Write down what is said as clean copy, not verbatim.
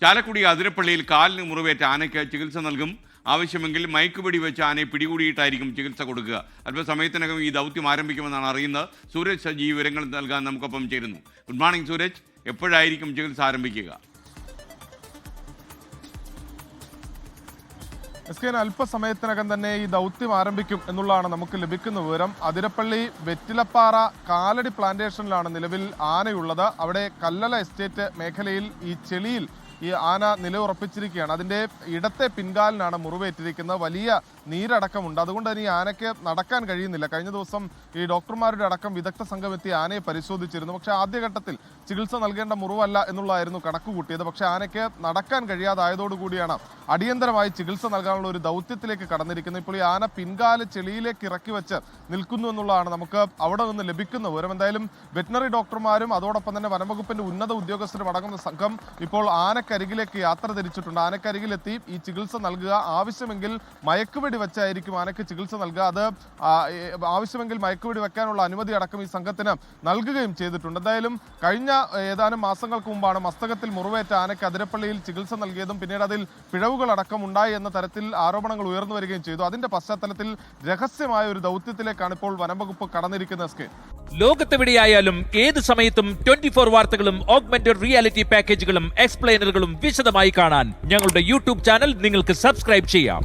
ചാലക്കുടി അതിരപ്പള്ളിയിൽ കാലിന് മുറിവേറ്റ ആനയ്ക്ക് ചികിത്സ നൽകും. ആവശ്യമെങ്കിൽ മയക്കുപിടി വെച്ച് ആനയെ പിടികൂടിയിട്ടായിരിക്കും ചികിത്സ കൊടുക്കുക. അല്പസമയത്തിനകം ഈ ദൗത്യം ആരംഭിക്കുമെന്നാണ് അറിയുന്നത്. സൂരജ് സജി വിവരങ്ങൾ നൽകാൻ നമുക്കൊപ്പം ചേരുന്നു. Good morning Sooraj. എപ്പോഴായിരിക്കും ചികിത്സ ആരംഭിക്കുക? അല്പസമയത്തിനകം തന്നെ ഈ ദൗത്യം ആരംഭിക്കും എന്നുള്ളതാണ് നമുക്ക് ലഭിക്കുന്ന വിവരം. അതിരപ്പള്ളി വെറ്റിലപ്പാറ കാലടി പ്ലാന്റേഷനിലാണ് നിലവിൽ ആനയുള്ളത്. അവിടെ കല്ലല എസ്റ്റേറ്റ് മേഖലയിൽ ഈ ചെളിയിൽ ഈ ആന നിലയുറപ്പിച്ചിരിക്കുകയാണ്. അതിൻ്റെ ഇടത്തെ പിൻകാലിനാണ് മുറിവേറ്റിരിക്കുന്നത്. വലിയ നീരടക്കമുണ്ട്. അതുകൊണ്ട് തന്നെ ഈ ആനയ്ക്ക് നടക്കാൻ കഴിയുന്നില്ല. കഴിഞ്ഞ ദിവസം ഈ ഡോക്ടർമാരുടെ അടക്കം വിദഗ്ധ സംഘം എത്തി ആനയെ പരിശോധിച്ചിരുന്നു. പക്ഷേ ആദ്യഘട്ടത്തിൽ ചികിത്സ നൽകേണ്ട മുറിവല്ല എന്നുള്ളതായിരുന്നു കണക്ക് കൂട്ടിയത്. പക്ഷേ ആനയ്ക്ക് നടക്കാൻ കഴിയാതായതോടുകൂടിയാണ് അടിയന്തരമായി ചികിത്സ നൽകാനുള്ള ഒരു ദൗത്യത്തിലേക്ക് കടന്നിരിക്കുന്നത്. ഇപ്പോൾ ഈ ആന പിൻകാല് ചെളിയിലേക്ക് ഇറക്കി വെച്ച് നിൽക്കുന്നു എന്നുള്ളതാണ് നമുക്ക് അവിടെ നിന്ന് ലഭിക്കുന്ന വിവരം. എന്തായാലും വെറ്റിനറി ഡോക്ടർമാരും അതോടൊപ്പം തന്നെ വനംവകുപ്പിന്റെ ഉന്നത ഉദ്യോഗസ്ഥരും അടങ്ങുന്ന സംഘം ഇപ്പോൾ ആനക്കരികിലേക്ക് യാത്ര തിരിച്ചിട്ടുണ്ട്. ആനക്കരികിലെത്തി ഈ ചികിത്സ നൽകുക. ആവശ്യമെങ്കിൽ മയക്കുവെടി വെച്ചായിരിക്കും ആനയ്ക്ക് ചികിത്സ നൽകുക. അത് ആവശ്യമെങ്കിൽ മയക്കുവെടി വെക്കാനുള്ള അനുമതി അടക്കം ഈ സംഘത്തിന് നൽകുകയും ചെയ്തിട്ടുണ്ട്. എന്തായാലും കഴിഞ്ഞ ഏതാനും മാസങ്ങൾക്ക് മുമ്പാണ് മസ്തകത്തിൽ മുറിവേറ്റ ആനയ്ക്ക് അതിരപ്പള്ളിയിൽ ചികിത്സ നൽകിയതും പിന്നീട് അതിൽ പിഴവുകളടക്കം ഉണ്ടായി എന്ന തരത്തിൽ ആരോപണങ്ങൾ ഉയർന്നു വരികയും ചെയ്തു. അതിന്റെ പശ്ചാത്തലത്തിൽ രഹസ്യമായ ഒരു ദൗത്യത്തിലേക്കാണ് ഇപ്പോൾ വനംവകുപ്പ് കടന്നിരിക്കുന്നത്. ലോകത്തെവിടെയായാലും ഏത് സമയത്തും 24 വാർത്തകളും ഓഗ്മെന്റഡ് റിയാലിറ്റി പാക്കേജുകളും എക്സ്പ്ലെയിനറുകളും വിശദമായി കാണാൻ ഞങ്ങളുടെ യൂട്യൂബ് ചാനൽ നിങ്ങൾക്ക് സബ്സ്ക്രൈബ് ചെയ്യാം.